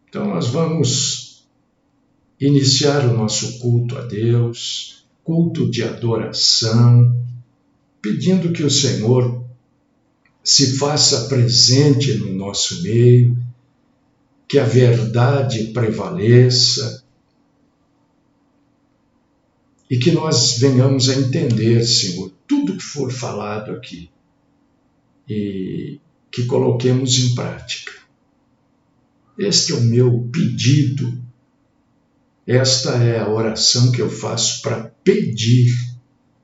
Então nós vamos iniciar o nosso culto a Deus, culto de adoração, pedindo que o Senhor se faça presente no nosso meio, que a verdade prevaleça e que nós venhamos a entender, Senhor, tudo que for falado aqui e que coloquemos em prática. Este é o meu pedido, esta é a oração que eu faço para pedir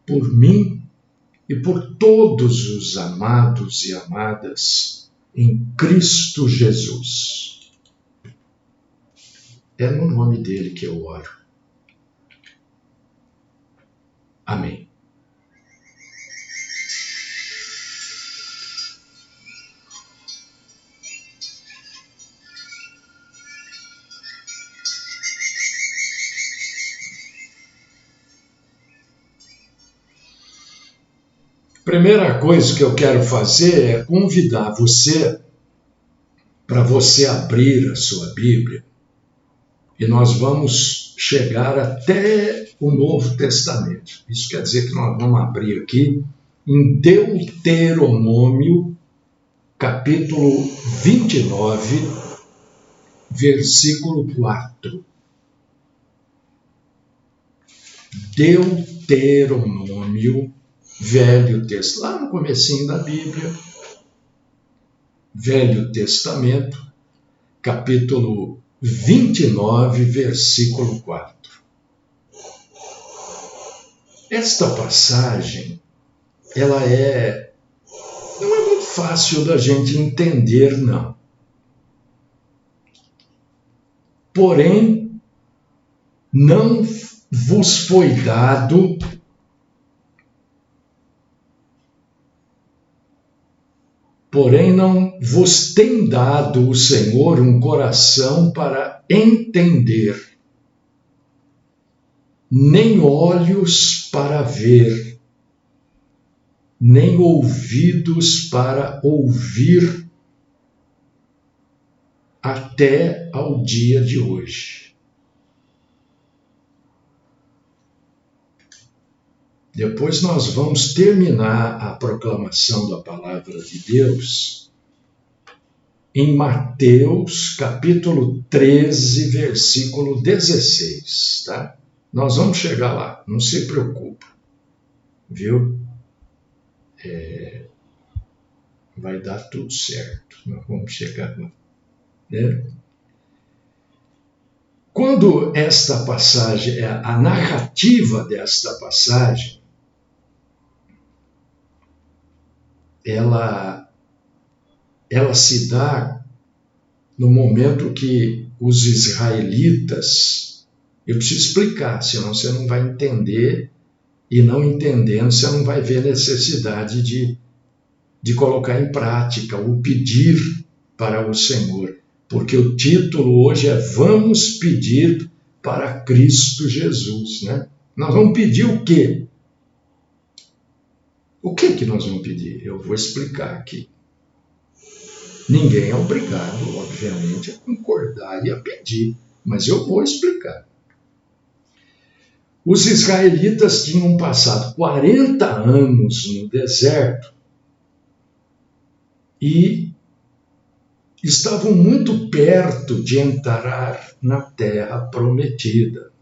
por mim e por todos os amados e amadas em Cristo Jesus. É no nome dele que eu oro. Amém. Primeira coisa que eu quero fazer é convidar você para você abrir a sua Bíblia e nós vamos chegar até o Novo Testamento. Isso quer dizer que nós vamos abrir aqui em Deuteronômio, capítulo 29, versículo 4. Deuteronômio, Velho Testamento, lá no comecinho da Bíblia, Velho Testamento, capítulo 29, versículo 4. Esta passagem, ela não é muito fácil da gente entender, não. Porém, não vos foi dado não vos tem dado o Senhor um coração para entender, nem olhos para ver, nem ouvidos para ouvir, até ao dia de hoje. Depois nós vamos terminar a proclamação da palavra de Deus em Mateus, capítulo 13, versículo 16, tá? Nós vamos chegar lá, não se preocupa, viu? Vai dar tudo certo, nós vamos chegar lá, né? Quando esta passagem, a narrativa desta passagem, ela se dá no momento que os israelitas, eu preciso explicar, senão você não vai entender, e não entendendo, você não vai ver necessidade de colocar em prática o pedir para o Senhor, porque o título hoje é Vamos Pedir para Cristo Jesus, né? Nós vamos pedir o quê? O que nós vamos pedir? Eu vou explicar aqui. Ninguém é obrigado, obviamente, a concordar e a pedir, mas eu vou explicar. Os israelitas tinham passado 40 anos no deserto e estavam muito perto de entrar na terra prometida.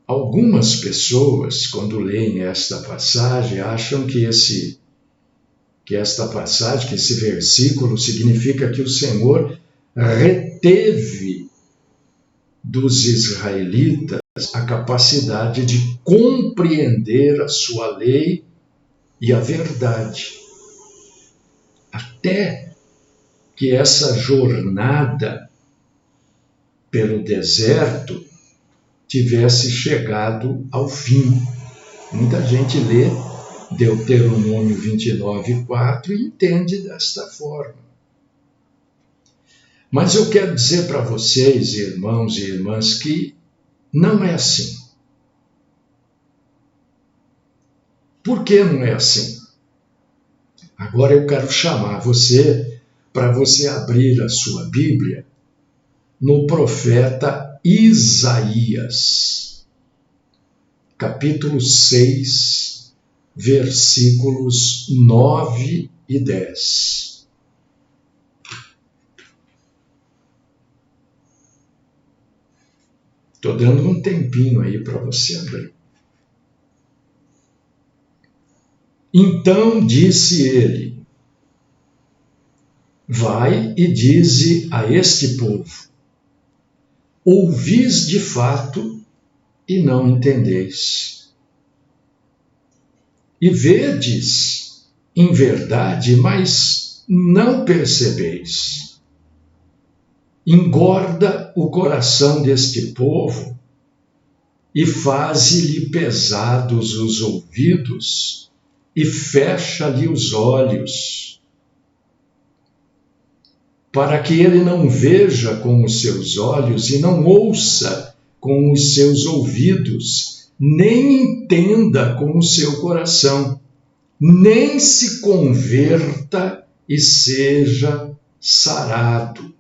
Algumas pessoas, quando leem esta passagem, acham que esta passagem, que esse versículo significa que o Senhor reteve dos israelitas a capacidade de compreender a sua lei e a verdade, até que essa jornada pelo deserto tivesse chegado ao fim. Muita gente lê Deuteronômio 29, 4 e entende desta forma. Mas eu quero dizer para vocês, irmãos e irmãs, que não é assim. Por que não é assim? Agora eu quero chamar você para você abrir a sua Bíblia no profeta Isaías, capítulo 6, versículos 9 e 10. Estou dando um tempinho aí para você abrir. Então disse ele: vai e dize a este povo: ouvis de fato e não entendeis. E vedes em verdade, mas não percebeis. Engorda o coração deste povo e faze-lhe pesados os ouvidos e fecha-lhe os olhos, para que ele não veja com os seus olhos e não ouça com os seus ouvidos, nem entenda com o seu coração, nem se converta e seja sarado.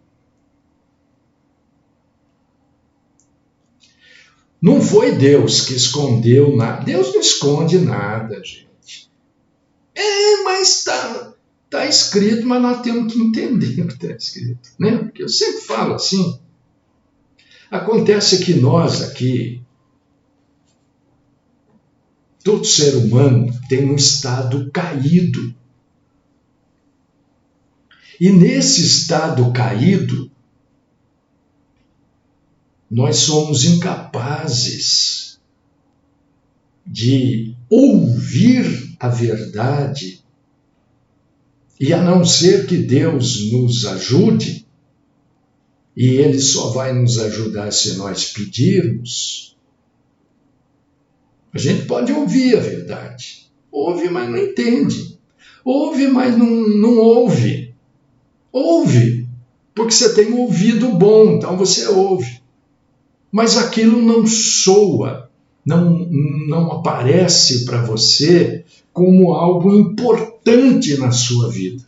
Não foi Deus que escondeu nada. Deus não esconde nada, gente. Mas está escrito, mas nós temos que entender o que está escrito, né? Porque eu sempre falo assim. Acontece que nós aqui, todo ser humano tem um estado caído. E nesse estado caído, nós somos incapazes de ouvir a verdade, e a não ser que Deus nos ajude, e Ele só vai nos ajudar se nós pedirmos, a gente pode ouvir a verdade. Ouve, mas não entende. Ouve, mas não ouve. Ouve, porque você tem um ouvido bom, então você ouve. Mas aquilo não soa, não aparece para você como algo importante na sua vida.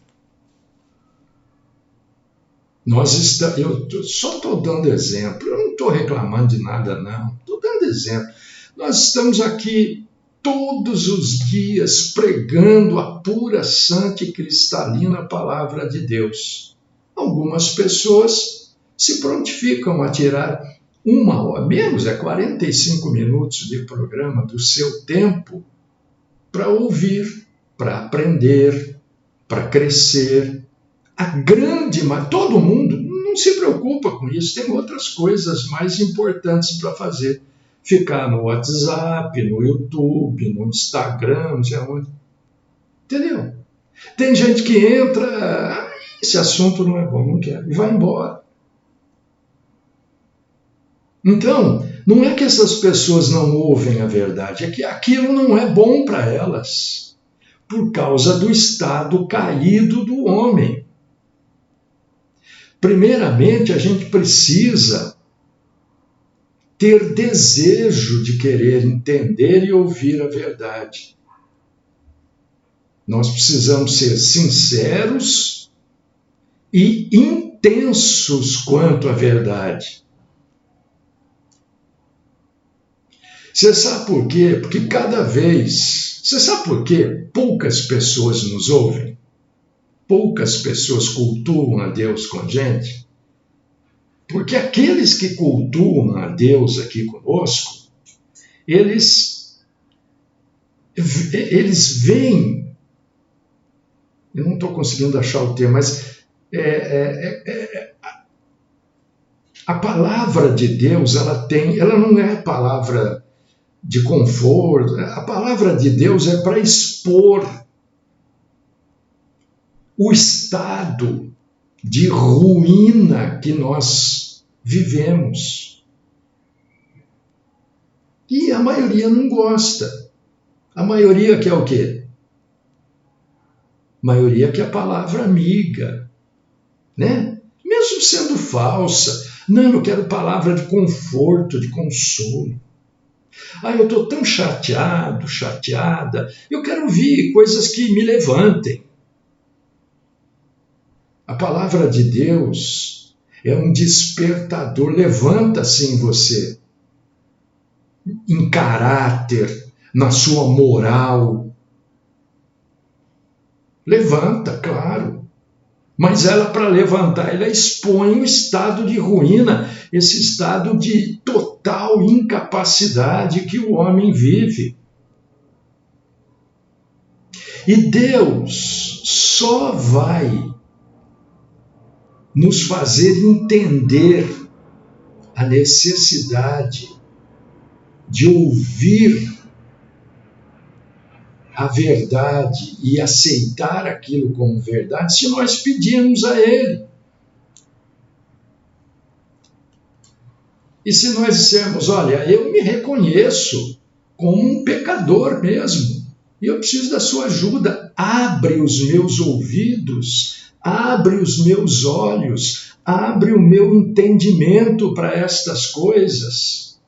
Eu só estou dando exemplo, eu não estou reclamando de nada, não. Estou dando exemplo. Nós estamos aqui todos os dias pregando a pura, santa e cristalina palavra de Deus. Algumas pessoas se prontificam a tirar 1 hora, menos, 45 minutos de programa do seu tempo para ouvir, para aprender, para crescer. Todo mundo não se preocupa com isso, tem outras coisas mais importantes para fazer. Ficar no WhatsApp, no YouTube, no Instagram, não sei onde. Entendeu? Tem gente que entra, esse assunto não é bom, não quero, e vai embora. Então, não é que essas pessoas não ouvem a verdade, é que aquilo não é bom para elas, por causa do estado caído do homem. Primeiramente, a gente precisa ter desejo de querer entender e ouvir a verdade. Nós precisamos ser sinceros e intensos quanto à verdade. Você sabe por quê? Porque cada vez... Você sabe por quê? Poucas pessoas nos ouvem. Poucas pessoas cultuam a Deus com a gente. Porque aqueles que cultuam a Deus aqui conosco, eles veem... Eu não estou conseguindo achar o termo, mas... a palavra de Deus, ela não é palavra de conforto. A palavra de Deus é para expor o estado de ruína que nós vivemos. E a maioria não gosta. A maioria quer o quê? A maioria quer a palavra amiga, né? Mesmo sendo falsa. Não, eu quero palavra de conforto, de consolo. Eu estou tão chateado, chateada, eu quero ouvir coisas que me levantem. A palavra de Deus é um despertador, levanta-se em você, em caráter, na sua moral. Levanta, claro. Mas ela, para levantar, ela expõe o estado de ruína, esse estado de total incapacidade que o homem vive. E Deus só vai nos fazer entender a necessidade de ouvir a verdade e aceitar aquilo como verdade se nós pedirmos a Ele. E se nós dissermos, olha, eu me reconheço como um pecador mesmo, e eu preciso da sua ajuda, abre os meus ouvidos, abre os meus olhos, abre o meu entendimento para estas coisas.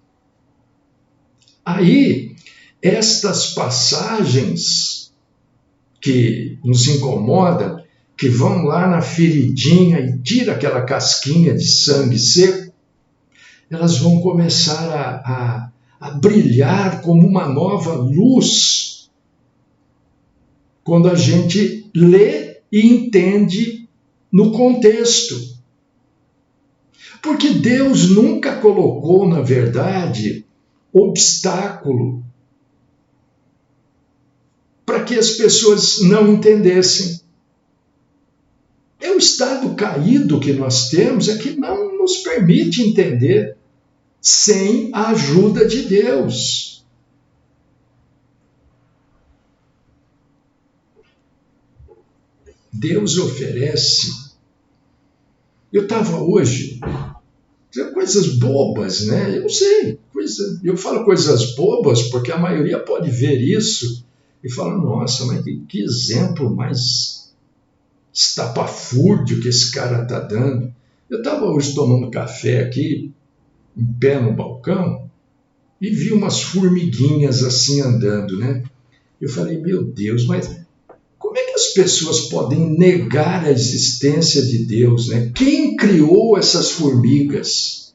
Aí, estas passagens que nos incomodam, que vão lá na feridinha e tira aquela casquinha de sangue seco, elas vão começar a brilhar como uma nova luz quando a gente lê e entende no contexto. Porque Deus nunca colocou, na verdade, obstáculo para que as pessoas não entendessem. É o estado caído que nós temos, é que não nos permite entender sem a ajuda de Deus. Deus oferece. Eu estava hoje, coisas bobas, né? Eu não sei, eu falo coisas bobas porque a maioria pode ver isso e fala, nossa, mas que exemplo mais estapafúrdio que esse cara está dando. Eu estava hoje tomando café aqui, em pé no balcão, e vi umas formiguinhas assim andando, né? Eu falei, meu Deus, mas como é que as pessoas podem negar a existência de Deus, né? Quem criou essas formigas?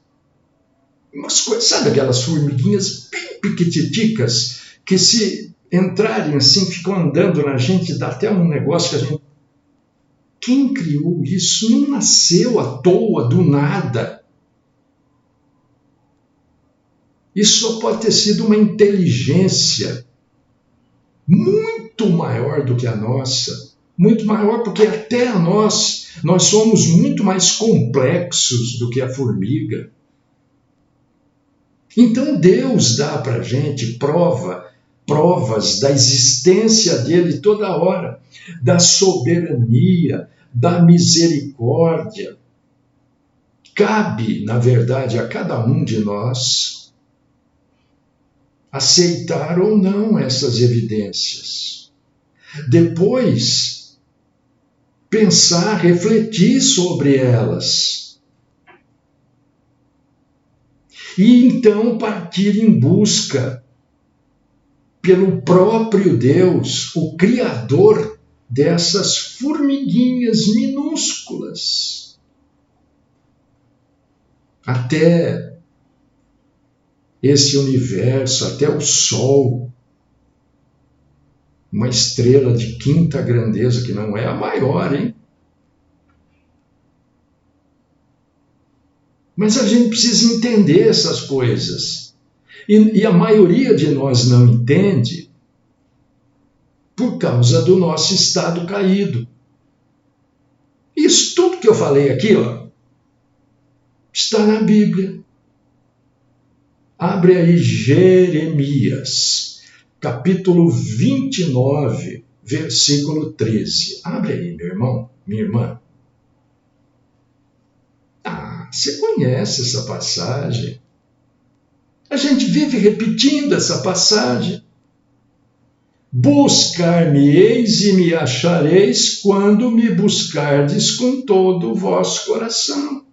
Sabe aquelas formiguinhas bem piquititicas, que se entrarem assim, ficam andando na gente, dá até um negócio que a gente... Quem criou isso? Não nasceu à toa, do nada. Isso só pode ter sido uma inteligência muito maior do que a nossa. Muito maior, porque até a nós somos muito mais complexos do que a formiga. Então Deus dá para a gente provas da existência dele toda hora, da soberania, da misericórdia. Cabe, na verdade, a cada um de nós aceitar ou não essas evidências. Depois, pensar, refletir sobre elas. E então partir em busca pelo próprio Deus, o Criador dessas formiguinhas minúsculas. Até esse universo, até o Sol, uma estrela de quinta grandeza, que não é a maior, hein? Mas a gente precisa entender essas coisas. E a maioria de nós não entende por causa do nosso estado caído. Isso tudo que eu falei aqui, ó, está na Bíblia. Abre aí Jeremias, capítulo 29, versículo 13. Abre aí, meu irmão, minha irmã. Você conhece essa passagem? A gente vive repetindo essa passagem. Buscar-me-eis e me achareis quando me buscardes com todo o vosso coração.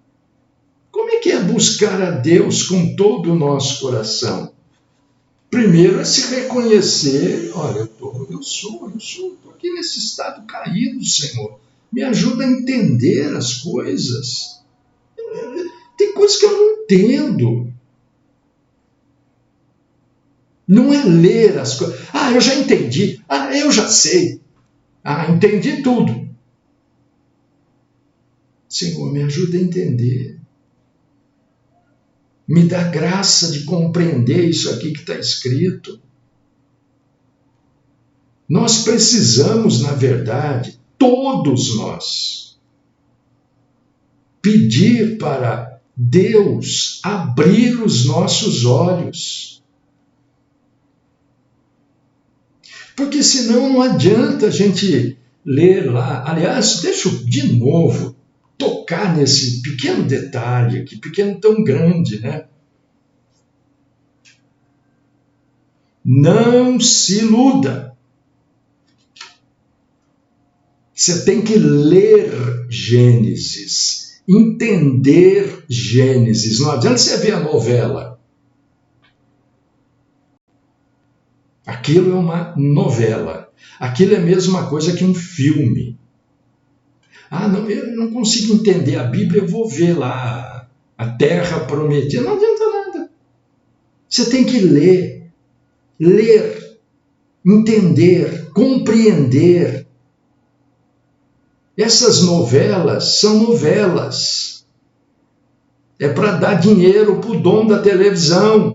Como é que é buscar a Deus com todo o nosso coração? Primeiro é se reconhecer, olha, eu sou aqui nesse estado caído, Senhor. Me ajuda a entender as coisas. Tem coisas que eu não entendo. Não é ler as coisas. Ah, eu já entendi. Ah, eu já sei. Ah, entendi tudo. Senhor, me ajuda a entender. Me dá graça de compreender isso aqui que está escrito. Nós precisamos, na verdade, todos nós, pedir para Deus abrir os nossos olhos. Porque senão não adianta a gente ler lá. Aliás, deixa eu de novo tocar nesse pequeno detalhe aqui, pequeno tão grande, né? Não se iluda. Você tem que ler Gênesis, entender Gênesis. Não adianta você ver a novela. Aquilo é uma novela. Aquilo é a mesma coisa que um filme. Ah, não, eu não consigo entender a Bíblia, eu vou ver lá a Terra Prometida. Não adianta nada. Você tem que ler, entender, compreender. Essas novelas são novelas. É para dar dinheiro para o dono da televisão.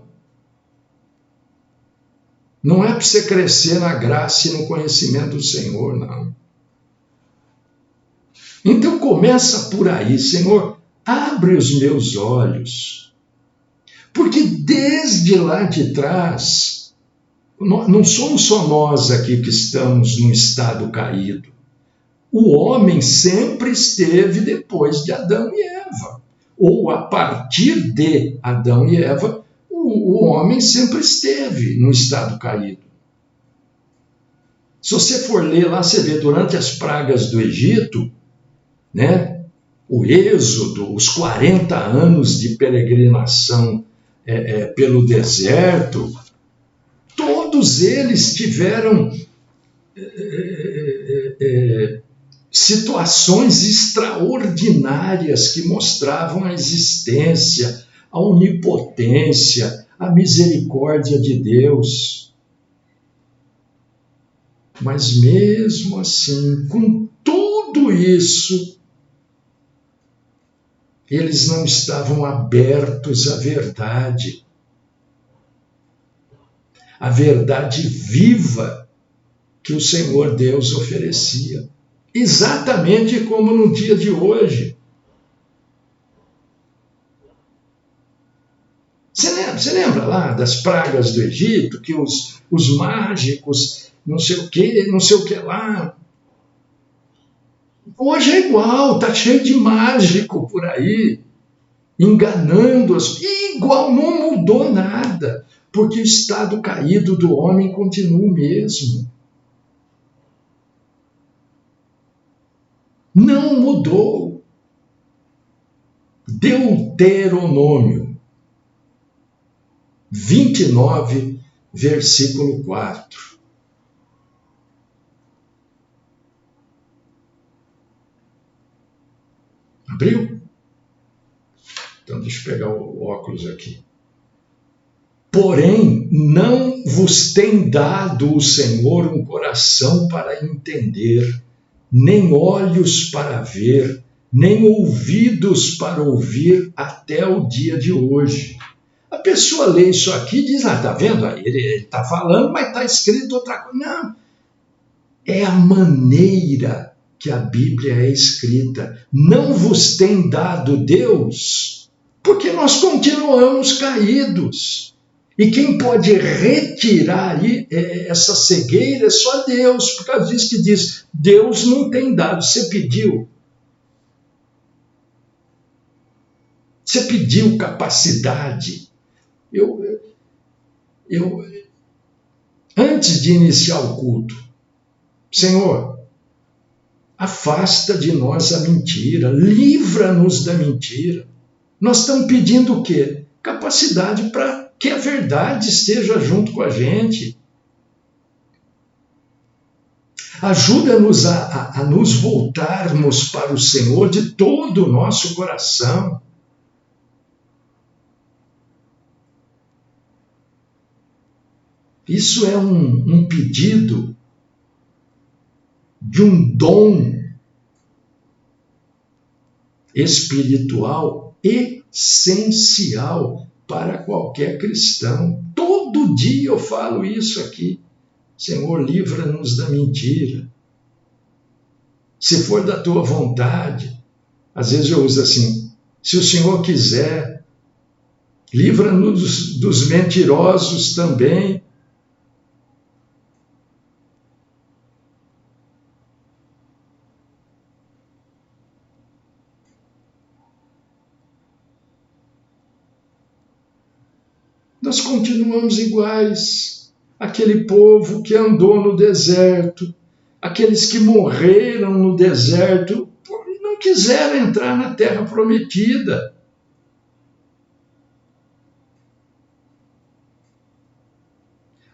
Não é para você crescer na graça e no conhecimento do Senhor, não. Então começa por aí, Senhor, abre os meus olhos. Porque desde lá de trás, não somos só nós aqui que estamos num estado caído. O homem sempre esteve depois de Adão e Eva. Ou a partir de Adão e Eva, o homem sempre esteve num estado caído. Se você for ler lá, você vê durante as pragas do Egito, né, o êxodo, os 40 anos de peregrinação pelo deserto, todos eles tiveram situações extraordinárias que mostravam a existência, a onipotência, a misericórdia de Deus. Mas mesmo assim, com tudo isso, eles não estavam abertos à verdade. A verdade viva que o Senhor Deus oferecia. Exatamente como no dia de hoje. Você lembra lá das pragas do Egito, que os mágicos, não sei o que lá. Hoje é igual, está cheio de mágico por aí, enganando-as. Igual, não mudou nada, porque o estado caído do homem continua o mesmo. Não mudou. Deuteronômio 29, versículo 4. Abriu? Então deixa eu pegar o óculos aqui. Porém, não vos tem dado o Senhor um coração para entender, nem olhos para ver, nem ouvidos para ouvir até o dia de hoje. A pessoa lê isso aqui e diz, tá vendo? Ele está falando, mas está escrito outra coisa. Não, é a maneira que a Bíblia é escrita. Não vos tem dado Deus, porque nós continuamos caídos. E quem pode retirar essa cegueira é só Deus, por causa disso que diz, Deus não tem dado, você pediu. Você pediu capacidade. Antes de iniciar o culto, Senhor, afasta de nós a mentira, livra-nos da mentira. Nós estamos pedindo o quê? Capacidade para que a verdade esteja junto com a gente. Ajuda-nos a nos voltarmos para o Senhor de todo o nosso coração. Isso é um pedido de um dom espiritual essencial para qualquer cristão. Todo dia eu falo isso aqui. Senhor, livra-nos da mentira. Se for da tua vontade, às vezes eu uso assim, se o Senhor quiser, livra-nos dos mentirosos também. Nós continuamos iguais. Aquele povo que andou no deserto, aqueles que morreram no deserto, não quiseram entrar na terra prometida.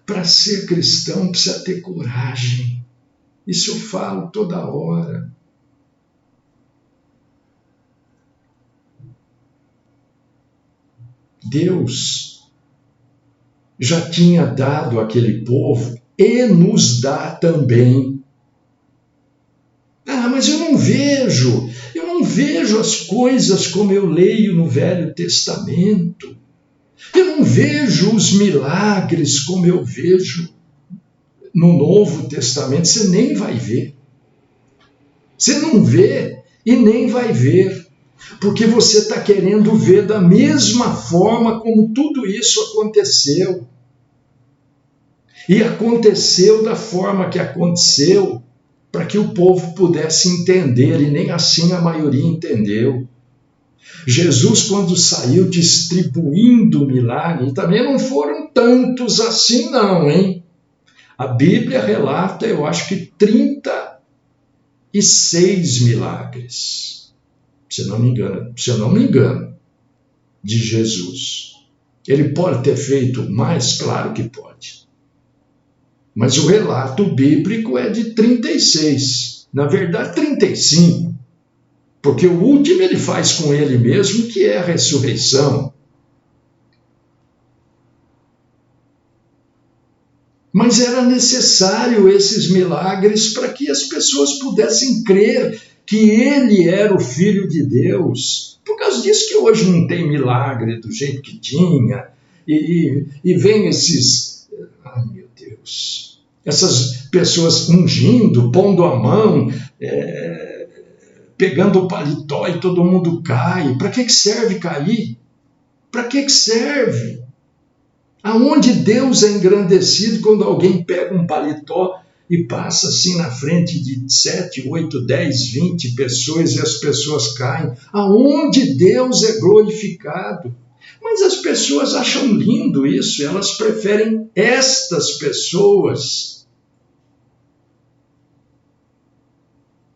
Para ser cristão precisa ter coragem. Isso eu falo toda hora. Deus já tinha dado àquele povo e nos dá também. Mas eu não vejo as coisas como eu leio no Velho Testamento. Eu não vejo os milagres como eu vejo no Novo Testamento. Você nem vai ver. Você não vê e nem vai ver. Porque você está querendo ver da mesma forma como tudo isso aconteceu. E aconteceu da forma que aconteceu, para que o povo pudesse entender, e nem assim a maioria entendeu. Jesus, quando saiu distribuindo milagres, também não foram tantos assim não, hein? A Bíblia relata, eu acho que 36 milagres. Se eu não me engano, de Jesus. Ele pode ter feito mais? Claro que pode. Mas o relato bíblico é de 36. Na verdade, 35. Porque o último ele faz com ele mesmo, que é a ressurreição. Mas era necessário esses milagres para que as pessoas pudessem crer que ele era o Filho de Deus. Por causa disso que hoje não tem milagre do jeito que tinha. E vem esses... Ai, meu Deus... Essas pessoas ungindo, pondo a mão, pegando o paletó e todo mundo cai. Para que serve cair? Para que serve? Aonde Deus é engrandecido quando alguém pega um paletó e passa assim na frente de 7, 8, 10, 20 pessoas e as pessoas caem? Aonde Deus é glorificado? Mas as pessoas acham lindo isso, elas preferem estas pessoas.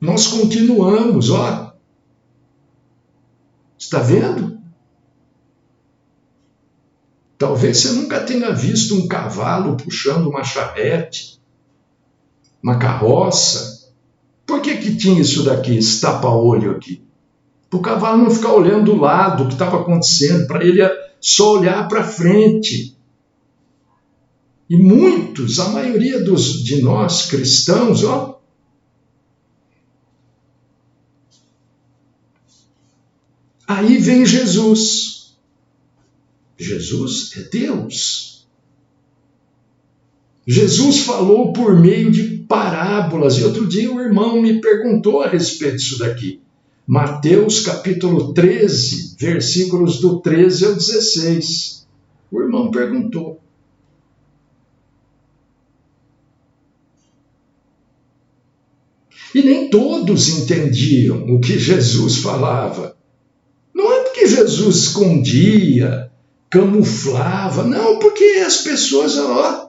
Nós continuamos, ó. Está vendo? Talvez você nunca tenha visto um cavalo puxando uma charrete, uma carroça. Por que tinha isso daqui, esse tapa-olho aqui? Para o cavalo não ficar olhando do lado o que estava acontecendo, para ele só olhar para frente. E muitos, a maioria de nós cristãos, ó, aí vem Jesus. Jesus é Deus. Jesus falou por meio de parábolas. E outro dia o irmão me perguntou a respeito disso daqui. Mateus capítulo 13, versículos do 13 ao 16. O irmão perguntou. E nem todos entendiam o que Jesus falava. Não é porque Jesus escondia, camuflava, não, porque as pessoas, ó.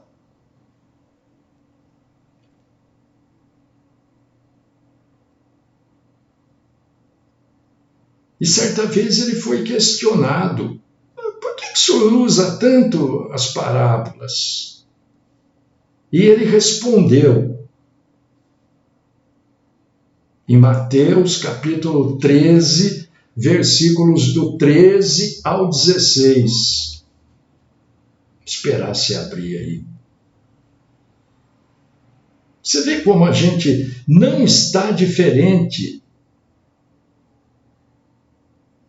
E certa vez ele foi questionado, por que o senhor usa tanto as parábolas? E ele respondeu, em Mateus capítulo 13, versículos do 13 ao 16. Esperar se abrir aí. Você vê como a gente não está diferente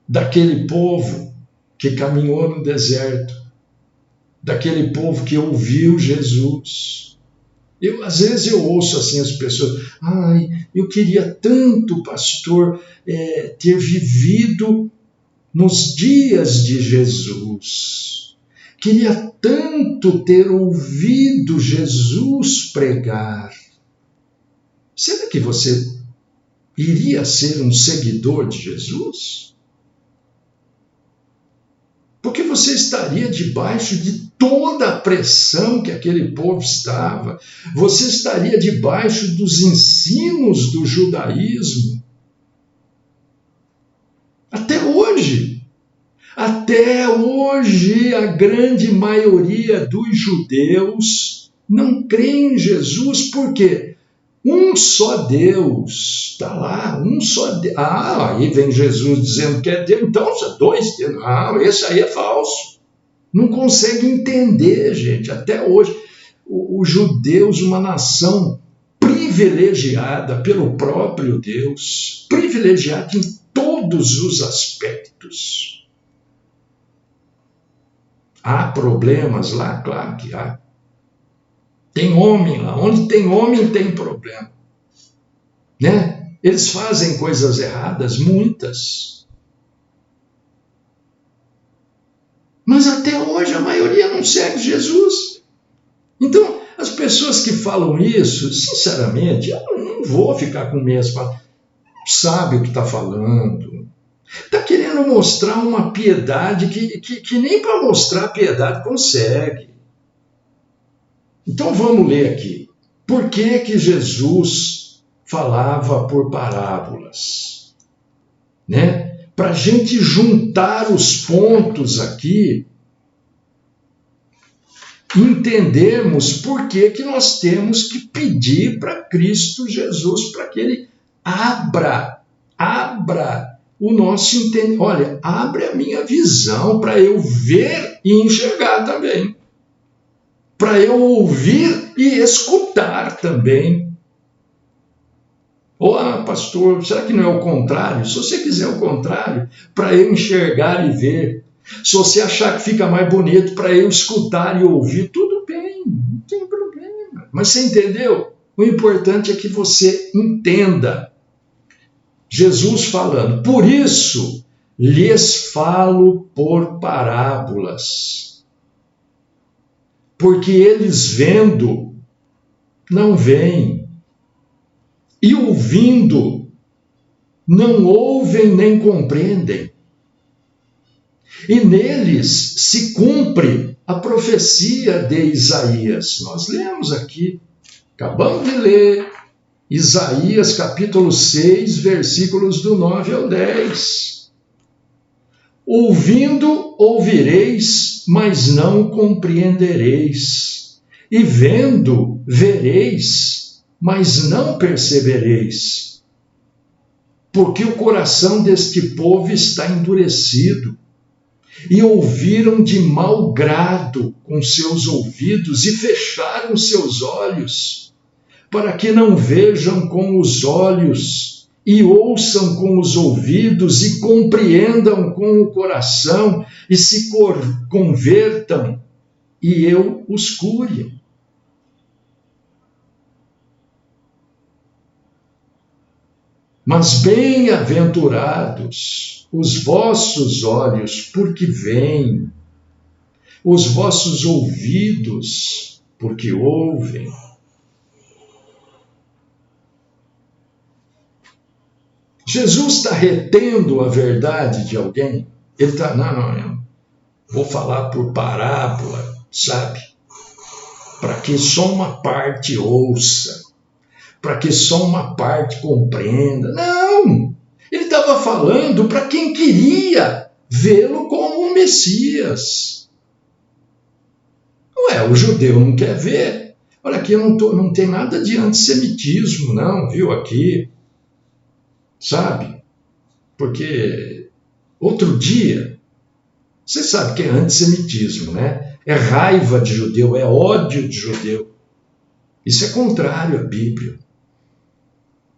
daquele povo que caminhou no deserto, daquele povo que ouviu Jesus. Às vezes eu ouço assim as pessoas, eu queria tanto, pastor, ter vivido nos dias de Jesus. Queria tanto ter ouvido Jesus pregar. Será que você iria ser um seguidor de Jesus? Porque você estaria debaixo de toda a pressão que aquele povo estava. Você estaria debaixo dos ensinos do judaísmo. Até hoje, a grande maioria dos judeus não crê em Jesus. Por quê? Um só Deus, está lá, um só Deus. Aí vem Jesus dizendo que é Deus, então são dois Deus. Não, esse aí é falso. Não consegue entender, gente, até hoje. Os judeus, uma nação privilegiada pelo próprio Deus, privilegiada em todos os aspectos. Há problemas lá? Claro que há. Tem homem lá. Onde tem homem, tem problema. Né? Eles fazem coisas erradas, muitas. Mas até hoje a maioria não segue Jesus. Então, as pessoas que falam isso, sinceramente, eu não vou ficar com medo. Sabe o que está falando. Está querendo mostrar uma piedade que nem para mostrar piedade consegue. Então vamos ler aqui. Por que Jesus falava por parábolas? Né? Para a gente juntar os pontos aqui, entendermos por que nós temos que pedir para Cristo Jesus, para que Ele abra o nosso entendimento. Olha, abre a minha visão para eu ver e enxergar também. Para eu ouvir e escutar também. Pastor, será que não é o contrário? Se você quiser o contrário, para eu enxergar e ver. Se você achar que fica mais bonito para eu escutar e ouvir, tudo bem, não tem problema. Mas você entendeu? O importante é que você entenda. Jesus falando, por isso lhes falo por parábolas. Porque eles vendo, não veem, e ouvindo, não ouvem nem compreendem. E neles se cumpre a profecia de Isaías. Nós lemos aqui, acabamos de ler, Isaías capítulo 6, versículos do 9 ao 10. Ouvindo, ouvireis, mas não compreendereis. E vendo, vereis, mas não percebereis. Porque o coração deste povo está endurecido. E ouviram de mau grado com seus ouvidos e fecharam seus olhos, para que não vejam com os olhos, e ouçam com os ouvidos, e compreendam com o coração, e se convertam, e eu os cure. Mas bem-aventurados os vossos olhos, porque veem, os vossos ouvidos, porque ouvem. Jesus está retendo a verdade de alguém? Ele está, não, vou falar por parábola, sabe? Para que só uma parte ouça, para que só uma parte compreenda. Não! Ele estava falando para quem queria vê-lo como um Messias. O judeu não quer ver. Olha, aqui não tem nada de antissemitismo, não, viu? Aqui. sabe? Porque outro dia, você sabe que é antissemitismo, né? É raiva de judeu, é ódio de judeu. Isso é contrário à Bíblia.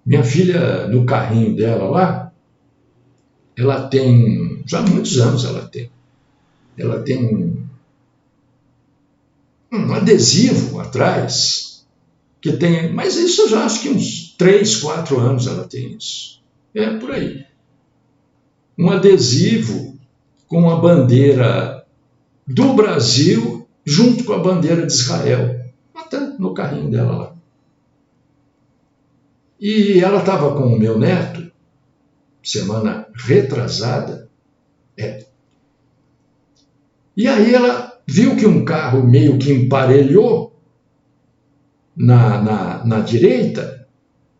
Minha filha, no carrinho dela lá, ela tem, já há muitos anos ela tem um adesivo atrás, que tem, mas isso eu já acho que uns 3, 4 anos ela tem isso. É por aí. Um adesivo com a bandeira do Brasil junto com a bandeira de Israel. Até no carrinho dela lá. E ela estava com o meu neto, semana retrasada, e aí ela viu que um carro meio que emparelhou na direita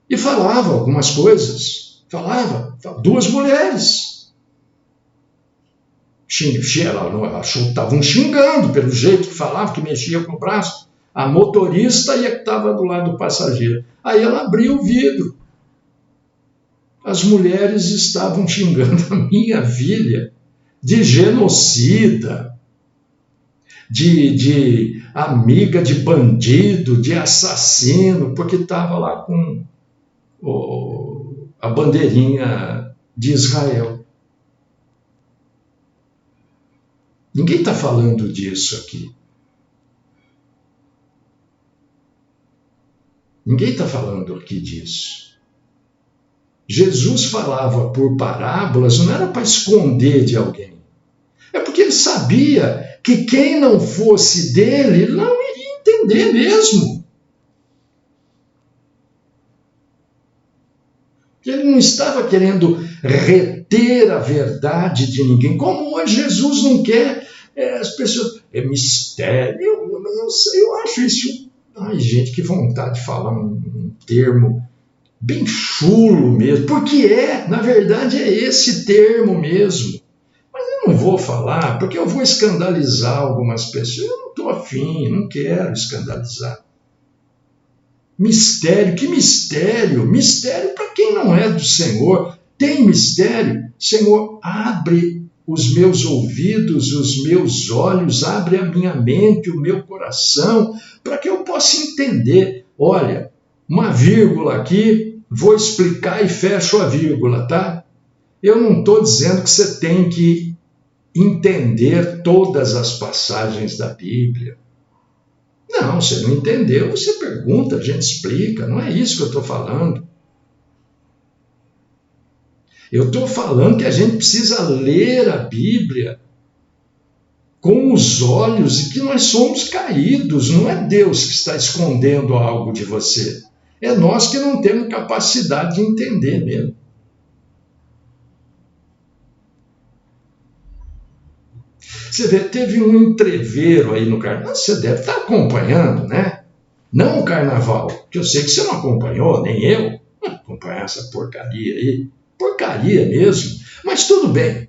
e falava algumas coisas. Falava, duas mulheres. Ela estavam xingando pelo jeito que falava, que mexia com o braço. A motorista e a que estava do lado do passageiro. Aí ela abriu o vidro. As mulheres estavam xingando a minha filha de genocida, de amiga de bandido, de assassino, porque estava lá com a bandeirinha de Israel. Ninguém está falando disso aqui. Ninguém está falando aqui disso. Jesus falava por parábolas, não era para esconder de alguém. É porque ele sabia que quem não fosse dele não iria entender mesmo. Ele não estava querendo reter a verdade de ninguém, como hoje Jesus não quer. As pessoas. É mistério. Eu acho isso. Ai, gente, que vontade de falar um termo bem chulo mesmo, porque na verdade é esse termo mesmo. Mas eu não vou falar, porque eu vou escandalizar algumas pessoas. Eu não estou afim, não quero escandalizar. Mistério, que mistério? Mistério para quem não é do Senhor. Tem mistério? Senhor, abre os meus ouvidos, os meus olhos, abre a minha mente, o meu coração, para que eu possa entender. Olha, uma vírgula aqui, vou explicar e fecho a vírgula, tá? Eu não estou dizendo que você tem que entender todas as passagens da Bíblia. Não, você não entendeu, você pergunta, a gente explica, não é isso que eu estou falando. Eu estou falando que a gente precisa ler a Bíblia com os olhos e que nós somos caídos, não é Deus que está escondendo algo de você. É nós que não temos capacidade de entender mesmo. Você vê, teve um entreveiro aí no carnaval, você deve estar acompanhando, né? Não o carnaval, que eu sei que você não acompanhou, nem eu, não acompanhar essa porcaria aí. Porcaria mesmo, mas tudo bem.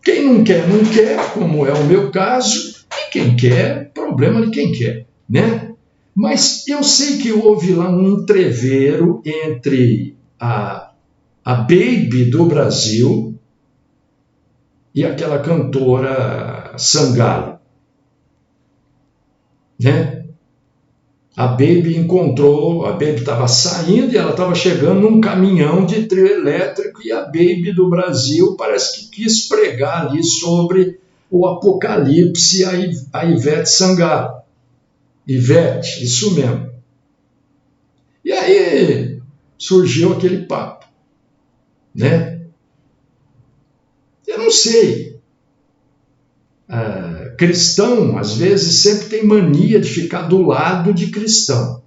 Quem não quer, não quer, como é o meu caso, e quem quer, problema de quem quer, né? Mas eu sei que houve lá um entreveiro entre a Baby do Brasil e aquela cantora Sangalo, né? A Baby estava saindo e ela estava chegando num caminhão de trio elétrico e a Baby do Brasil parece que quis pregar ali sobre o apocalipse a Ivete Sangalo. Ivete, isso mesmo. E aí surgiu aquele papo, né? Eu não sei. Cristão, às vezes, sempre tem mania de ficar do lado de cristão,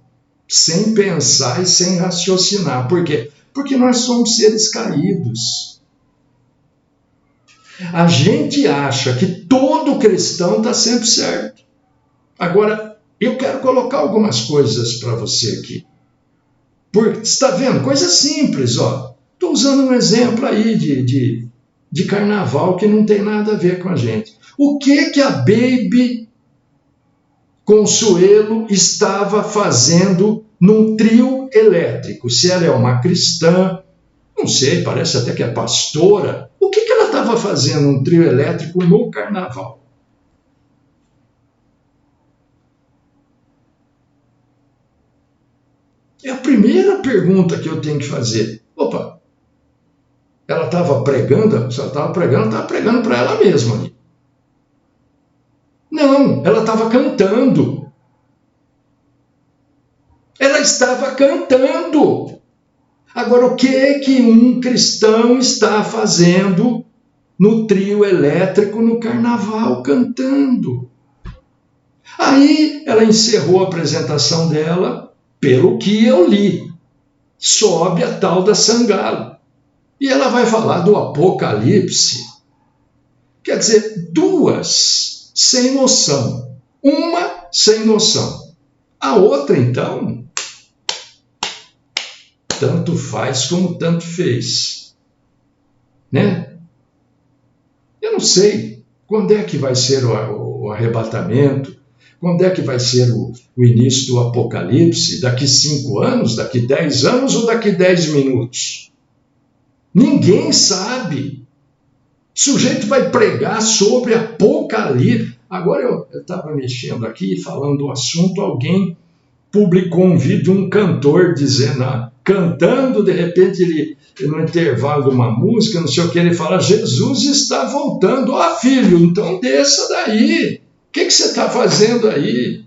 sem pensar e sem raciocinar. Por quê? Porque nós somos seres caídos. A gente acha que todo cristão está sempre certo. Agora, eu quero colocar algumas coisas para você aqui. Porque, você está vendo? Coisa simples, ó. Estou usando um exemplo aí de carnaval que não tem nada a ver com a gente. O que a Baby Consuelo estava fazendo num trio elétrico? Se ela é uma cristã, não sei, parece até que é pastora. O que ela estava fazendo um trio elétrico no carnaval? É a primeira pergunta que eu tenho que fazer. Opa, ela estava pregando? Se ela estava pregando para ela mesma ali. Não, ela estava cantando. Ela estava cantando. Agora, o que é que um cristão está fazendo no trio elétrico no carnaval cantando? Aí ela encerrou a apresentação dela, pelo que eu li. Sobe a tal da Sangalo. E ela vai falar do Apocalipse. Quer dizer, duas sem noção. Uma sem noção. A outra, então, tanto faz como tanto fez. Né? Eu não sei quando é que vai ser o arrebatamento, quando é que vai ser o início do Apocalipse, daqui 5 anos, daqui 10 anos ou daqui 10 minutos? Ninguém sabe. O sujeito vai pregar sobre Apocalipse. Agora eu estava mexendo aqui e falando do assunto, alguém publicou um vídeo, um cantor dizendo, cantando, de repente ele, no intervalo de uma música, não sei o que, ele fala, Jesus está voltando. Filho, então desça daí. O que você está fazendo aí?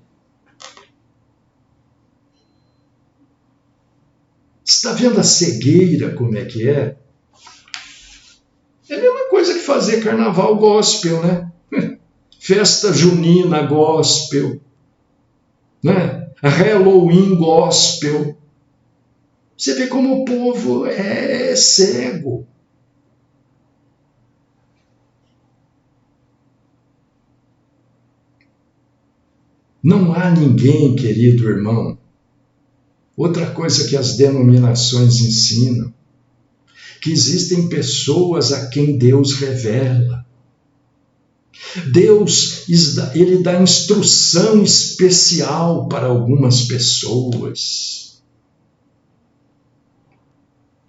Você está vendo a cegueira como é que é? É a mesma coisa que fazer carnaval gospel, né? Festa junina gospel, né? Halloween gospel. Você vê como o povo é cego. Não há ninguém, querido irmão. Outra coisa que as denominações ensinam, que existem pessoas a quem Deus revela. Deus, ele dá instrução especial para algumas pessoas.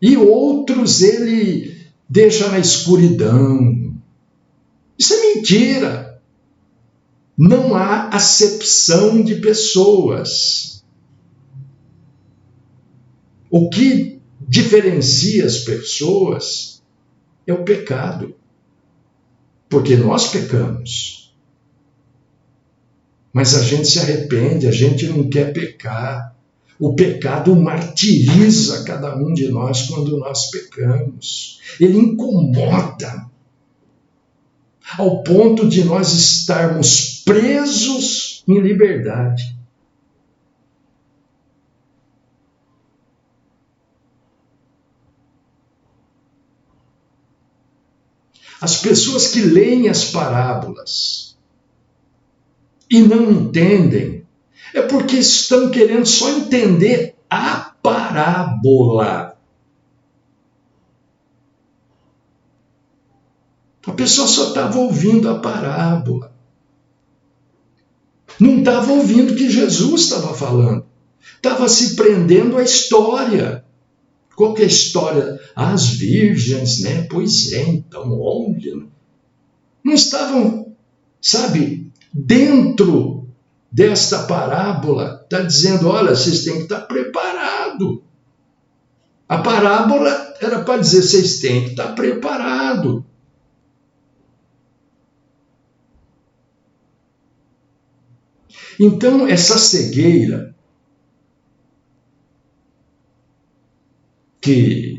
E outros ele deixa na escuridão. Isso é mentira. Não há acepção de pessoas. O que diferencia as pessoas é o pecado. Porque nós pecamos. Mas a gente se arrepende, a gente não quer pecar. O pecado martiriza cada um de nós quando nós pecamos. Ele incomoda, ao ponto de nós estarmos presos em liberdade. As pessoas que leem as parábolas e não entendem, é porque estão querendo só entender a parábola. A pessoa só estava ouvindo a parábola. Não estava ouvindo o que Jesus estava falando. Estava se prendendo à história. Qual que é a história? As virgens, né? Pois é, então, olha. Não estavam, sabe, dentro desta parábola, está dizendo, olha, vocês têm que estar preparados. A parábola era para dizer, vocês têm que estar preparados. Então, essa cegueira que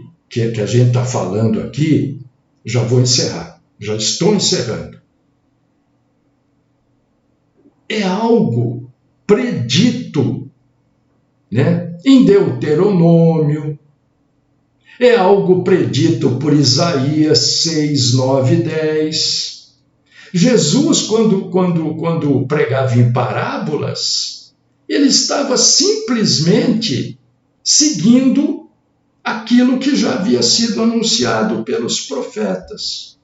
a gente está falando aqui, já vou encerrar, já estou encerrando. É algo predito, né? Em Deuteronômio, é algo predito por Isaías 6, 9 e 10. Jesus, quando pregava em parábolas, ele estava simplesmente seguindo aquilo que já havia sido anunciado pelos profetas.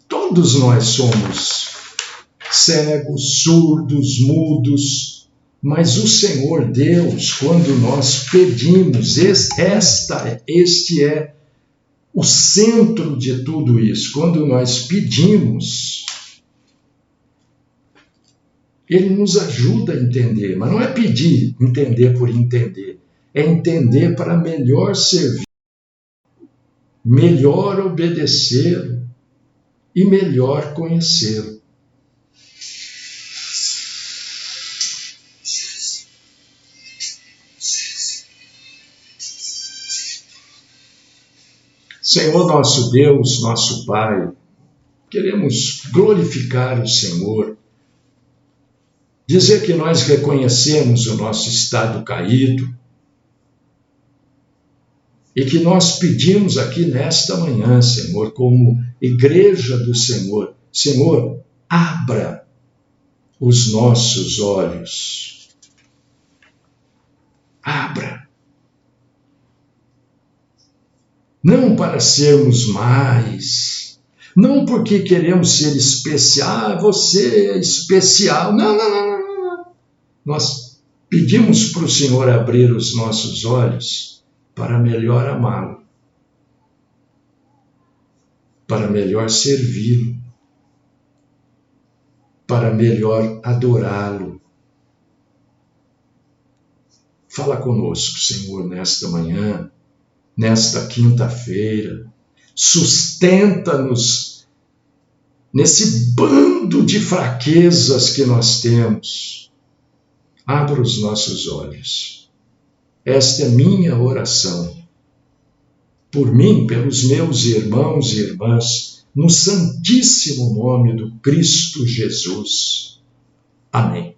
Todos nós somos cegos, surdos, mudos. Mas o Senhor Deus, quando nós pedimos, este é o centro de tudo isso. Quando nós pedimos, Ele nos ajuda a entender, mas não é pedir, entender por entender. É entender para melhor servir, melhor obedecer e melhor conhecer. Senhor nosso Deus, nosso Pai, queremos glorificar o Senhor, dizer que nós reconhecemos o nosso estado caído e que nós pedimos aqui nesta manhã, Senhor, como igreja do Senhor, Senhor, abra os nossos olhos. Abra. Não para sermos mais, não porque queremos ser especial, você é especial. Não. Nós pedimos para o Senhor abrir os nossos olhos para melhor amá-lo, para melhor servi-lo, para melhor adorá-lo. Fala conosco, Senhor, nesta manhã, nesta quinta-feira. Sustenta-nos nesse bando de fraquezas que nós temos. Abra os nossos olhos. Esta é minha oração. Por mim, pelos meus irmãos e irmãs, no santíssimo nome do Cristo Jesus. Amém.